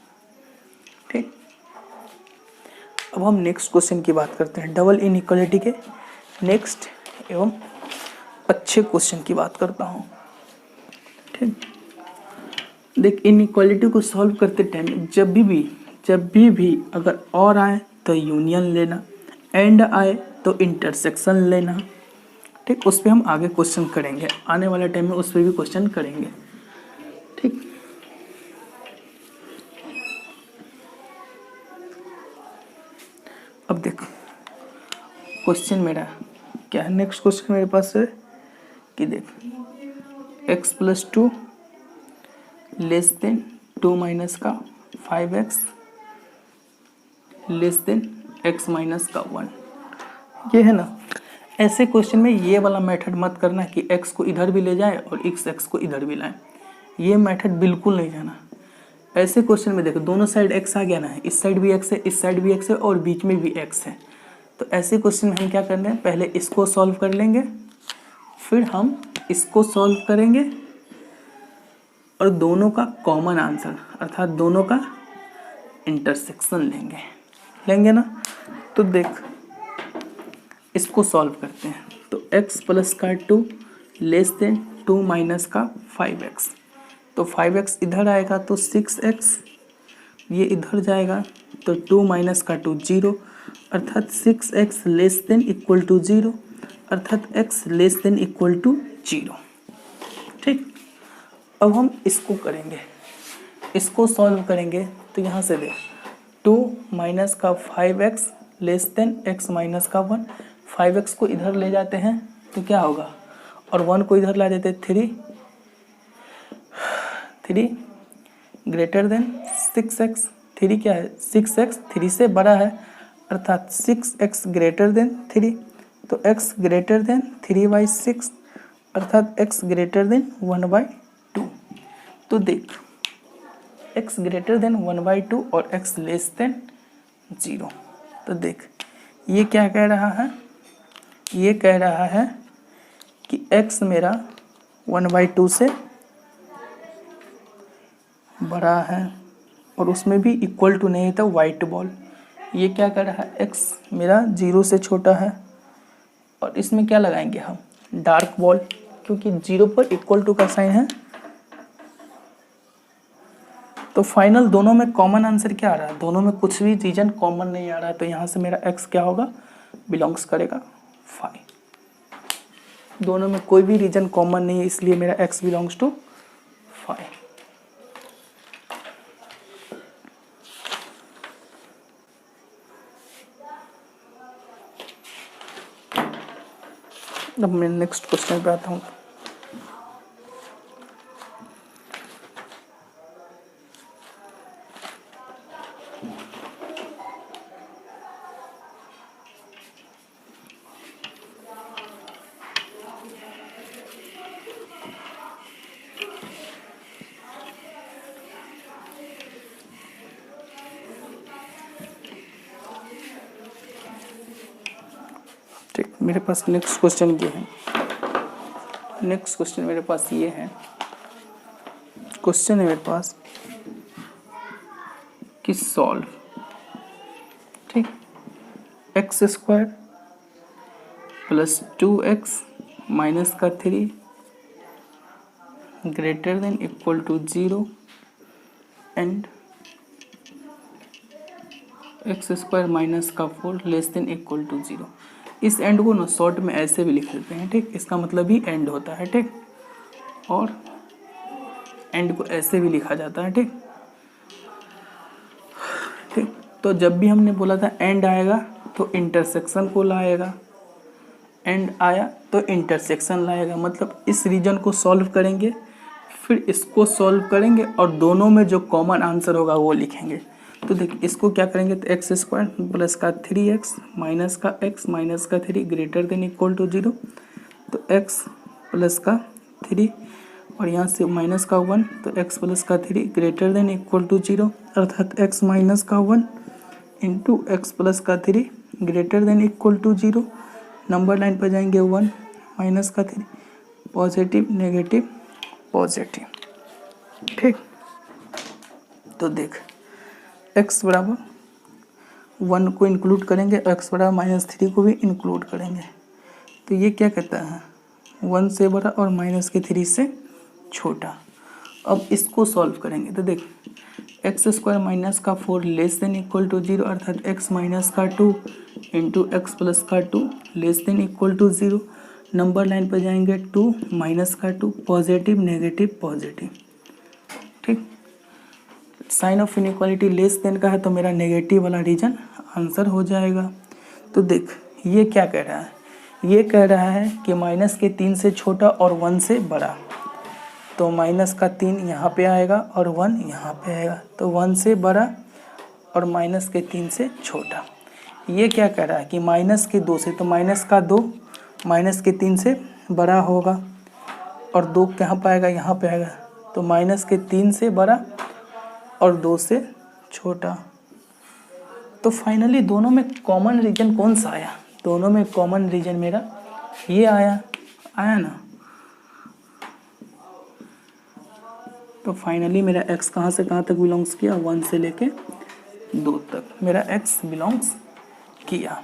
ठीक, अब हम नेक्स्ट क्वेश्चन की बात करते हैं, डबल इनइक्वालिटी के नेक्स्ट एवं अच्छे क्वेश्चन की बात करता हूँ। ठीक, देख, इनइक्वालिटी को सॉल्व करते टाइम जब भी अगर और आए तो यूनियन लेना, एंड आए तो इंटरसेक्शन लेना, ठीक। उस पर हम आगे क्वेश्चन करेंगे, आने वाले टाइम में उस पर भी क्वेश्चन करेंगे, ठीक। अब देखो क्वेश्चन मेरा क्या है, नेक्स्ट क्वेश्चन मेरे पास है कि देख x+2 लेस देन 2 माइनस का 5x less than x minus का 1, ये है ना। ऐसे क्वेश्चन में ये वाला मेथड मत करना कि x को इधर भी ले जाए और x को इधर भी लाए, ये मेथड बिल्कुल नहीं जाना। ऐसे क्वेश्चन में देखो दोनों साइड x आ गया ना, इस साइड भी x है, इस साइड भी x है और बीच में भी x है। तो ऐसे क्वेश्चन में हम क्या करना है, पहले इसको सॉल्व कर लेंगे, फिर हम इसको सॉल्व करेंगे और दोनों का कॉमन आंसर अर्थात दोनों का इंटरसेक्शन लेंगे ना। तो देख इसको सॉल्व करते हैं, तो x+2 लेस देन 2 माइनस का 5x, तो 5x इधर आएगा तो 6x, ये इधर जाएगा तो 2 माइनस का 2 0, अर्थात 6x less than equal to 0, अर्थात x less than equal to 0, ठीक। अब हम इसको करेंगे, इसको सॉल्व करेंगे, तो यहाँ से देख 2 माइनस का 5x less than x minus का 1, 5x को इधर ले जाते हैं तो क्या होगा, और 1 को इधर ला देते 3 ग्रेटर देन 6x, 3 क्या है 6x 3 से बड़ा है, अर्थात 6x ग्रेटर देन 3, तो x ग्रेटर देन 3/6, अर्थात x ग्रेटर देन 1/2। तो देख x ग्रेटर देन 1/2 और x लेस देन 0। तो देख ये क्या कह रहा है, ये कह रहा है कि x मेरा 1/2 से बड़ा है और उसमें भी इक्वल टू नहीं था वाइट बॉल। ये क्या कर रहा है, x मेरा 0 से छोटा है, और इसमें क्या लगाएंगे हम डार्क बॉल, क्योंकि 0 पर इक्वल टू का साइन है। तो फाइनल दोनों में कॉमन आंसर क्या आ रहा है, दोनों में कुछ भी रीजन कॉमन नहीं आ रहा है, तो यहाँ से मेरा x क्या होगा, बिलोंग्स करेगा 5। दोनों में कोई भी रीजन कॉमन नहीं है, इसलिए मेरा x बिलोंग्स टू 5। अब मैं नेक्स्ट क्वेश्चन पे आता हूँ। ठीक, मेरे पास नेक्स्ट क्वेश्चन ये है, नेक्स्ट क्वेश्चन मेरे पास ये है, क्वेश्चन है मेरे पास कि सॉल्व, ठीक, x² प्लस 2x माइनस का 3 greater than equal to 0 and x² minus का 4 लेस देन इक्वल टू 0। इस एंड को ना शॉर्ट में ऐसे भी लिख लेते हैं, ठीक, इसका मतलब ही एंड होता है, ठीक, और एंड को ऐसे भी लिखा जाता है, ठीक। ठीक, तो जब भी हमने बोला था एंड आएगा तो इंटरसेक्शन को लाएगा, एंड आया तो इंटरसेक्शन लाएगा, मतलब इस रीजन को सॉल्व करेंगे, फिर इसको सॉल्व करेंगे और दोनों में जो कॉमन आंसर होगा वो लिखेंगे। तो देखिए इसको क्या करेंगे, तो x² प्लस का 3x माइनस का x माइनस का 3 ग्रेटर देन इक्वल टू 0, तो x प्लस का 3 और यहाँ से माइनस का 1, तो x प्लस का 3 ग्रेटर देन इक्वल टू 0, अर्थात x माइनस का 1 इंटू x प्लस का 3 greater than equal to 0। Number line पर जाएंगे 1 माइनस का 3, पॉजिटिव नेगेटिव पॉजिटिव, ठीक। तो देख x बराबर 1 को इंक्लूड करेंगे, x बराबर -3 को भी इंक्लूड करेंगे, तो ये क्या कहता है 1 से बड़ा और -3 से छोटा। अब इसको सॉल्व करेंगे, तो देख एक्स स्क्वायर माइनस का 4 लेस देन इक्वल टू 0 अर्थात एक्स माइनस का 2 इंटू एक्स प्लस का 2 less than equal to 0। Number line पर जाएंगे 2 माइनस का 2 पॉजिटिव नेगेटिव पॉजिटिव। ठीक, sign of inequality less than का है तो मेरा नेगेटिव वाला रीजन आंसर हो जाएगा। तो देख ये क्या कह रहा है, ये कह रहा है कि माइनस के 3 से छोटा और 1 से बड़ा, तो माइनस का 3 यहाँ पे आएगा और 1 यहाँ पे आएगा, तो 1 से बड़ा और माइनस के 3 से छोटा। ये क्या कह रहा है कि माइनस के 2 से, तो माइनस का 2 माइनस के 3 से बड़ा होगा और 2 कहाँ पे आएगा, यहाँ पे आएगा, तो माइनस के 3 से बड़ा और 2 से छोटा। तो फाइनली दोनों में कॉमन रीजन कौन सा आया, दोनों में कॉमन रीजन मेरा ये आया ना। तो फाइनली मेरा x कहाँ से कहाँ तक बिलोंग्स किया, 1 से लेके 2 तक मेरा x बिलोंग्स किया।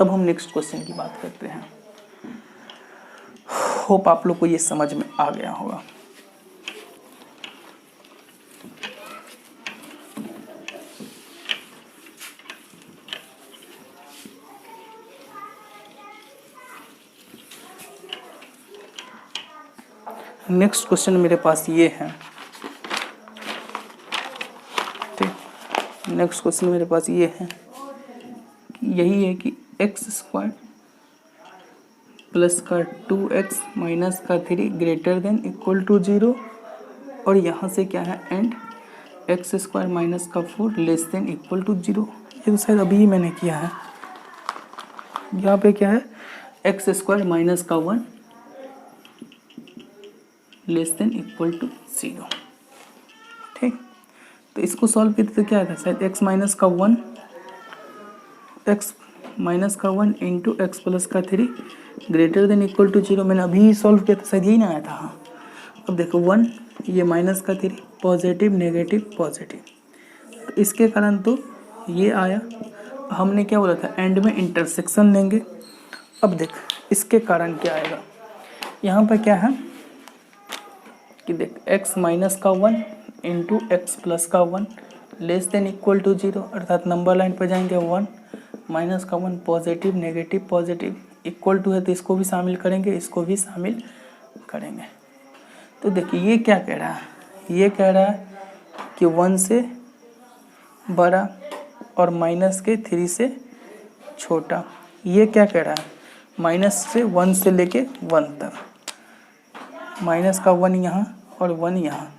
अब हम नेक्स्ट क्वेश्चन की बात करते हैं। होप आप लोग को ये समझ में आ गया होगा। नेक्स्ट क्वेश्चन मेरे पास ये है। ठीक, नेक्स्ट क्वेश्चन मेरे पास ये है, यही है कि एक्स स्क्वायर प्लस का 2x माइनस का 3 ग्रेटर देन इक्वल टू 0 और यहाँ से क्या है एंड एक्स स्क्वायर माइनस का 4 लेस देन इक्वल टू 0। ये तो शायद अभी ही मैंने किया है। यहाँ पे क्या है, एक्स स्क्वायर माइनस का 1 लेस देन इक्वल टू 0। ठीक, तो इसको सॉल्व किया तो क्या था, शायद एक्स माइनस का 1 इंटू एक्स प्लस का 3 ग्रेटर देन इक्वल टू 0। मैंने अभी सॉल्व किया था, शायद यही ना आया था। हाँ, अब देखो 1 ये माइनस का 3 पॉजिटिव नेगेटिव पॉजिटिव, तो इसके कारण तो ये आया। हमने क्या बोला था, एंड में इंटरसेक्शन लेंगे। अब देख इसके कारण क्या आएगा, यहाँ पर क्या है कि देख x माइनस का 1 इंटू एक्स प्लस का 1 लेस देन इक्वल टू 0 अर्थात नंबर लाइन पर जाएंगे 1 माइनस का 1 positive negative positive equal to है, तो इसको भी शामिल करेंगे, इसको भी शामिल करेंगे। तो देखिए ये क्या कह रहा है, ये कह रहा है कि 1 से बड़ा और माइनस के 3 से छोटा। ये क्या कह रहा है, माइनस से 1 से लेके 1 तक, माइनस का 1 यहाँ और 1 यहाँ,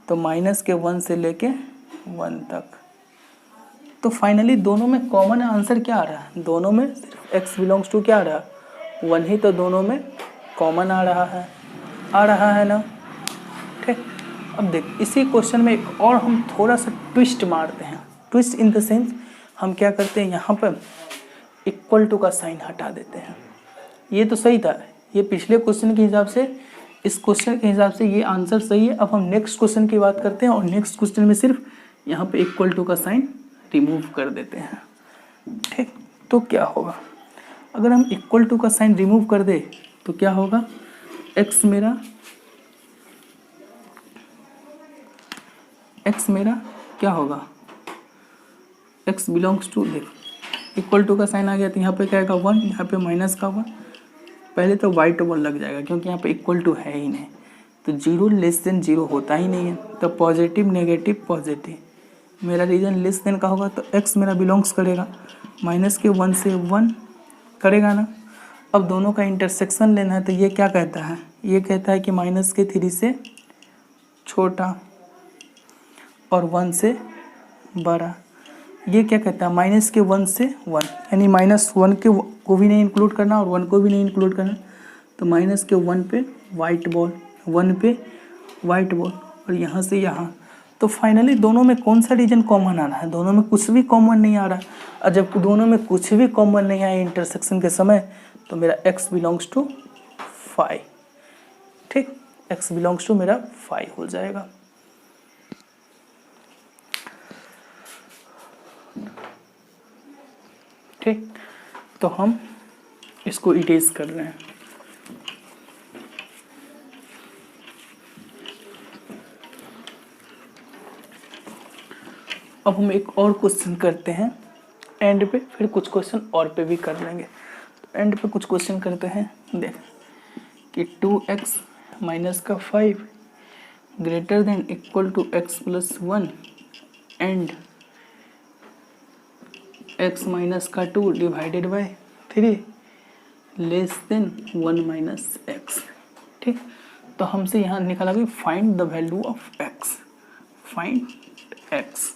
तो माइनस के 1 से लेके 1 तक। तो फाइनली दोनों में कॉमन आंसर क्या आ रहा है, दोनों में सिर्फ x बिलोंग्स टू क्या आ रहा है 1 ही, तो दोनों में कॉमन आ रहा है ना। ठीक, अब देख इसी क्वेश्चन में एक और हम थोड़ा सा ट्विस्ट मारते हैं। ट्विस्ट इन द सेंस हम क्या करते हैं, यहाँ पर इक्वल टू का साइन हटा देते हैं। ये तो सही था, ये पिछले क्वेश्चन के हिसाब से, इस क्वेश्चन के हिसाब से ये आंसर सही है। अब हम नेक्स्ट क्वेश्चन की बात करते हैं और नेक्स्ट क्वेश्चन में सिर्फ यहाँ पे इक्वल टू का साइन रिमूव कर देते हैं। ठीक, तो क्या होगा, अगर हम इक्वल टू का साइन रिमूव कर दे तो क्या होगा, x मेरा क्या होगा, x बिलोंग्स टू, देख इक्वल टू का साइन आ गया तो यहाँ पे क्या आएगा 1, यहाँ पे माइनस का 1, पहले तो वाइट बॉल लग जाएगा क्योंकि यहाँ पे इक्वल टू है ही नहीं, तो 0 लेस देन 0 होता ही नहीं है, तो पॉजिटिव नेगेटिव पॉजिटिव, मेरा रीजन लेस देन का होगा, तो x मेरा बिलोंग्स करेगा माइनस के 1 से 1 करेगा ना। अब दोनों का इंटरसेक्शन लेना है, तो ये क्या कहता है, ये कहता है कि माइनस के 3 से छोटा और 1 से बड़ा। ये क्या कहता है, माइनस के 1 से 1, यानी माइनस 1 के को भी नहीं इंक्लूड करना और 1 को भी नहीं इंक्लूड करना, तो माइनस के 1 पे वाइट बॉल, 1 पे वाइट बॉल और यहाँ से यहाँ। तो फाइनली दोनों में कौन सा रीजन कॉमन आ रहा है, दोनों में कुछ भी कॉमन नहीं आ रहा। और जब दोनों में कुछ भी कॉमन नहीं आया इंटरसेक्शन के समय, तो मेरा x बिलोंग्स टू 5। ठीक, x बिलोंग्स टू मेरा 5 हो जाएगा। ठीक, तो हम इसको इरेज कर रहे हैं। अब हम एक और क्वेश्चन करते हैं एंड पे, फिर कुछ क्वेश्चन और पे भी कर लेंगे। तो एंड पे कुछ क्वेश्चन करते हैं। देख कि 2x माइनस का 5 greater than equal to x plus 1 and x minus का 2 divided by 3 less than 1 minus x। ठीक, तो हमसे यहाँ निकाला कि find the value of x, find x।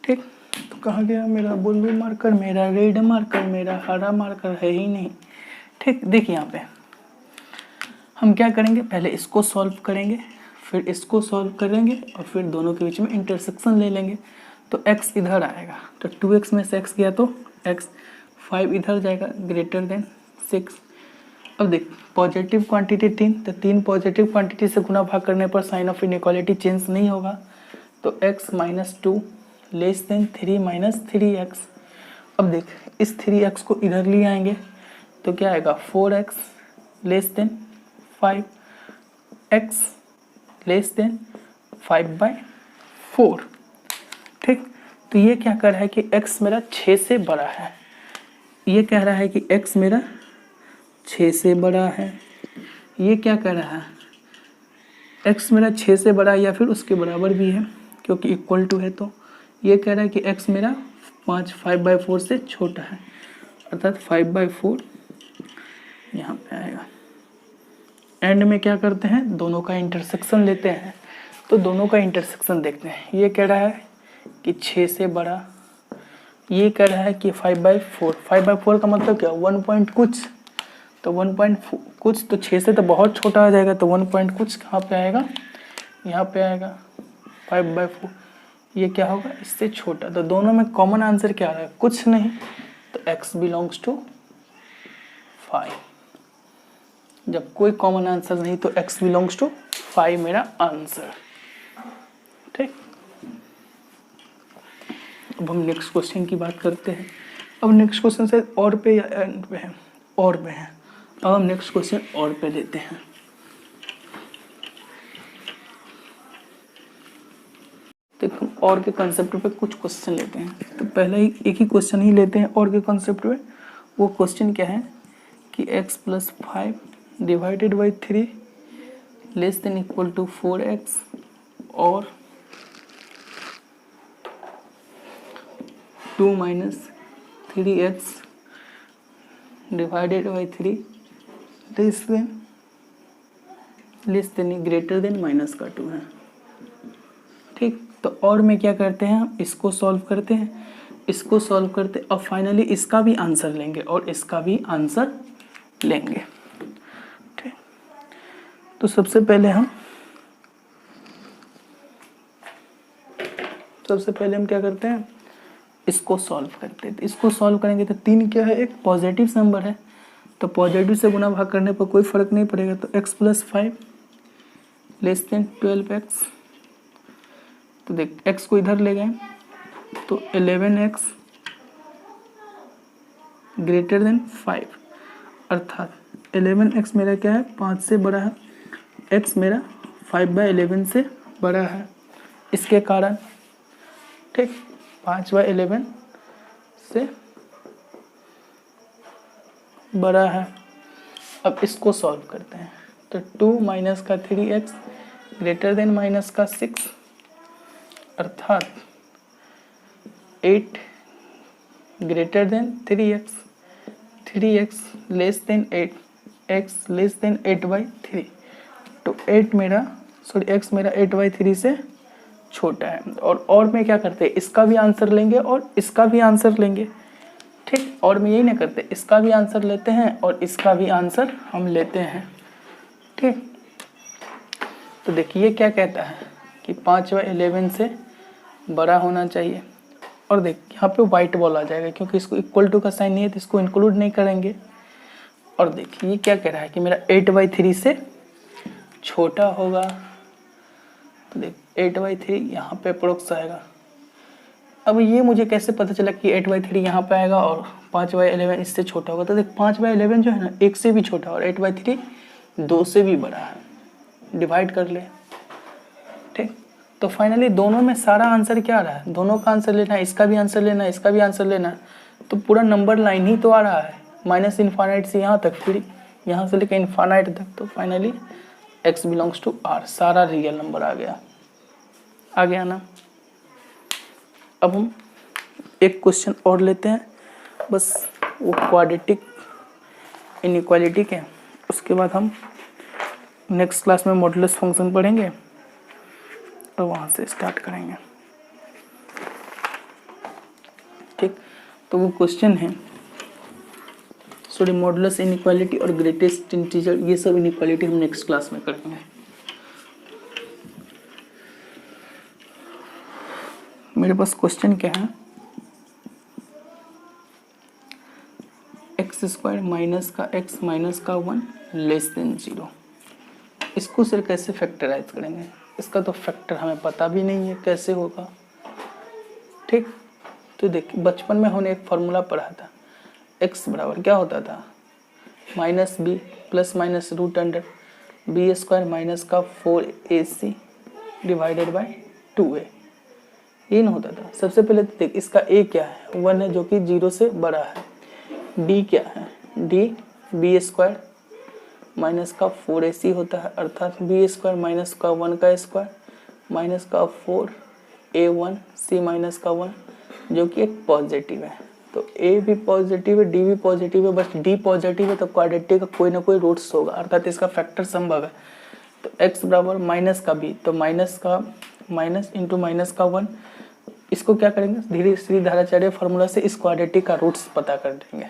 ठीक, तो कहाँ गया मेरा ब्लू मार्कर, मेरा रेड मार्कर, मेरा हरा मार्कर है ही नहीं। ठीक, देखिए यहाँ पे हम क्या करेंगे, पहले इसको सॉल्व करेंगे, फिर इसको सॉल्व करेंगे और फिर दोनों के बीच में इंटरसेक्शन ले लेंगे। तो x इधर आएगा, तो 2x में से x गया तो x, 5 इधर जाएगा ग्रेटर देन 6। अब देख पॉजिटिव क्वांटिटी 3, तो 3 पॉजिटिव क्वांटिटी से गुना भाग करने पर साइन ऑफ इनइक्वालिटी चेंज नहीं होगा। तो x minus 2 less then 3 minus 3x। अब देख इस 3x को इधर ले आएंगे तो क्या आएगा 4x less than 5, x less then 5/4। ठीक, तो ये क्या कर रहा है कि x मेरा 6 से बड़ा है, ये कह रहा है कि x मेरा 6 से बड़ा है। ये क्या कह रहा है, x मेरा 6 से बड़ा या फिर उसके बराबर भी है क्योंकि इक्वल टू है। तो ये कह रहा है कि x मेरा 5/4 से छोटा है, अर्थात 5/4 यहाँ पे आएगा। एंड में क्या करते हैं, दोनों का इंटरसेक्शन लेते हैं। तो दोनों का इंटरसेक्शन देखते हैं। ये कह रहा है कि 6 से बड़ा, ये कह रहा है कि 5/4। 5/4 का मतलब क्या, 1 पॉइंट कुछ, तो 1 पॉइंट कुछ, तो 6 से तो बहुत छोटा आ जाएगा। तो 1 पॉइंट कुछ कहाँ पे आएगा, यहाँ पे आएगा 5/4। ये क्या होगा, इससे छोटा। तो दोनों में कॉमन आंसर क्या आ रहा है, कुछ नहीं, तो x बिलोंग्स टू 5। जब कोई कॉमन आंसर नहीं तो x बिलोंग्स टू 5 मेरा आंसर। ठीक, अब हम नेक्स्ट क्वेश्चन की बात करते हैं। अब नेक्स्ट क्वेश्चन से और पे या एंड पे है, और पे है। अब हम नेक्स्ट क्वेश्चन और पे लेते हैं। देखो और के कंसेप्ट पे कुछ क्वेश्चन लेते हैं। तो पहले ही एक ही क्वेश्चन ही लेते हैं और के कंसेप्ट पे। वो क्वेश्चन क्या है कि x plus 5 divided by 3 less than equal to 4x और 2 minus 3x divided by 3 less than greater than minus का 2 है। ठीक, तो और में क्या करते हैं, हम इसको सॉल्व करते हैं, इसको सॉल्व करते, और फाइनली इसका भी आंसर लेंगे और इसका भी आंसर लेंगे। ठीक, तो सबसे पहले हम क्या करते हैं, इसको सॉल्व करते हैं। तो इसको सॉल्व करेंगे तो 3 क्या है, एक पॉजिटिव नंबर है, तो पॉजिटिव से गुना भाग करने पर कोई फर्क नहीं पड़ेगा। तो x plus 5 less then 12x, तो देख x को इधर ले गए तो 11x ग्रेटर देन 5, अर्थात 11x मेरा क्या है, 5 से बड़ा है, x मेरा 5/11 से बड़ा है। इसके कारण ठीक 5/11 से बड़ा है। अब इसको सॉल्व करते हैं। तो 2 माइनस का 3x ग्रेटर देन माइनस का 6, अर्थात 8 greater than 3x, 3x less than 8, x less then 8/3। तो 8 मेरा x मेरा 8/3 से छोटा है। और में क्या करते हैं, इसका भी आंसर लेंगे और इसका भी आंसर लेंगे। ठीक, और में यही नहीं करते, इसका भी आंसर लेते हैं और इसका भी आंसर हम लेते हैं। ठीक, तो देखिए क्या कहता है कि 5/11 से बड़ा होना चाहिए। और देख यहाँ पे वाइट बॉल आ जाएगा क्योंकि इसको इक्वल टू का साइन नहीं है तो इसको इंक्लूड नहीं करेंगे। और देखिए ये क्या कह रहा है कि मेरा 8/3 से छोटा होगा। तो देख 8/3 यहाँ पे अप्रोक्स आएगा, अब ये मुझे कैसे पता चला कि 8/3 यहाँ पे आएगा और 5/11 इससे छोटा होगा? तो देख 5/11 जो है ना 1 से भी छोटा और 8/3 2 से भी बड़ा है, डिवाइड कर ले। ठीक, तो फाइनली दोनों में सारा आंसर क्या आ रहा है? दोनों का आंसर लेना है, इसका भी आंसर लेना है, इसका भी आंसर लेना है, तो पूरा नंबर लाइन ही तो आ रहा है, माइनस इन्फानाइट से यहाँ तक, फिर यहाँ से लेकर इन्फानाइट तक। तो finally x belongs to r, सारा रियल नंबर आ गया ना। अब हम एक क्वेश्चन और लेते हैं, बस वो क्वाड्रेटिक इनइक्वालिटी के, उसके बाद हम नेक्स्ट क्लास में मॉडुलस फंक्शन पढ़ेंगे और वहाँ से स्टार्ट करेंगे। ठीक, तो वो क्वेश्चन है, सॉरी, मॉडुलस इनइक्वालिटी और ग्रेटेस्ट इंटीजर, ये सब इनइक्वालिटी हम नेक्स्ट क्लास में करेंगे। मेरे पास क्वेश्चन क्या है, x² माइनस का x माइनस का 1 लेस देन 0। इसको सिर्फ कैसे फैक्टराइज करेंगे? इसका तो फैक्टर हमें पता भी नहीं है कैसे होगा। ठीक, तो देखिए बचपन में हमने एक फॉर्मूला पढ़ा था, x बराबर क्या होता था, minus b plus minus root under b² minus का 4ac डिवाइडेड बाय 2a, ये ना होता था। सबसे पहले तो देख इसका a क्या है, 1 है जो कि 0 से बड़ा है, d क्या है, d b² माइनस का 4ac होता है, अर्थात b² माइनस का 1 का स्क्वायर माइनस का 4a1 c माइनस का 1 जो कि एक पॉजिटिव है। तो a भी पॉजिटिव है, d भी पॉजिटिव है, बस d पॉजिटिव है तो क्वाड्रेटिक का कोई ना कोई रूट्स होगा, अर्थात इसका फैक्टर संभव है। तो x बराबर माइनस का b, तो माइनस का माइनस इंटू माइनस का 1, इसको क्या करेंगे, धीरे श्रीधराचार्य फार्मूला से इस क्वाड्रेटिक का रूट्स पता कर देंगे।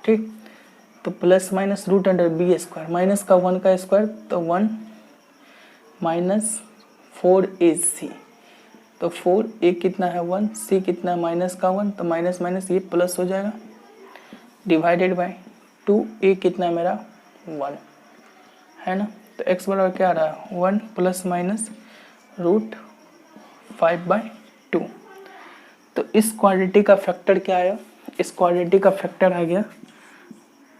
ठीक, तो plus minus root under b² minus का 1 का स्क्वायर, तो 1 माइनस 4ac, तो 4a कितना है 1, c कितना है माइनस का 1, तो माइनस माइनस ये प्लस हो जाएगा, डिवाइडेड बाय 2a कितना है मेरा 1 है ना। तो x बराबर क्या आ रहा है 1 प्लस माइनस रूट 5/2। तो इस क्वाड्रेटिक का फैक्टर क्या आया, इस क्वाड्रेटिक का फैक्टर आ गया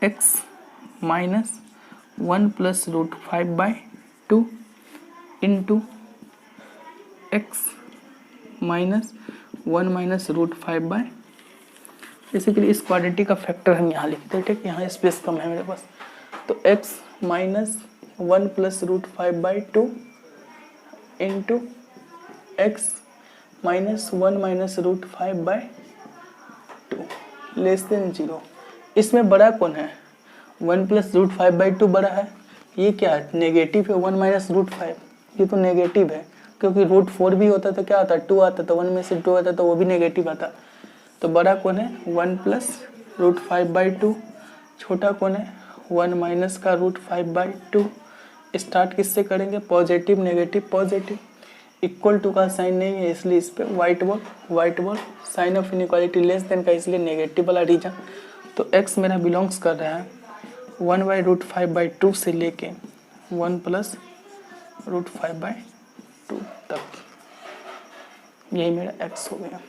x minus 1 plus root 5/2 into x minus 1 minus root 5/, basically इस क्वाड्रेटिक का फैक्टर हम यहाँ लिखते हैं। ठीक, यहाँ स्पेस कम है मेरे पास, तो x minus 1 plus root 5/2 into x minus 1 minus root 5/2 less than 0। इसमें बड़ा कौन है, 1 प्लस रूट 5/2 बड़ा है, ये क्या है नेगेटिव है, 1 माइनस रूट 5, ये तो नेगेटिव है, क्योंकि रूट 4 भी होता तो क्या आता 2 आता, तो 1 में से 2 आता तो वो भी नेगेटिव आता। तो बड़ा कौन है 1 प्लस रूट 5/2, छोटा कौन है 1 माइनस का रूट 5/2। स्टार्ट किससे करेंगे, positive negative positive, equal to का साइन नहीं है इसलिए इस पर white board, sign of inequality less than का इसलिए नेगेटिव वाला रीजन। तो x मेरा बिलोंग्स कर रहा है 1/√5/2 से लेके 1 प्लस रूट 5/2 तक, यही मेरा x हो गया।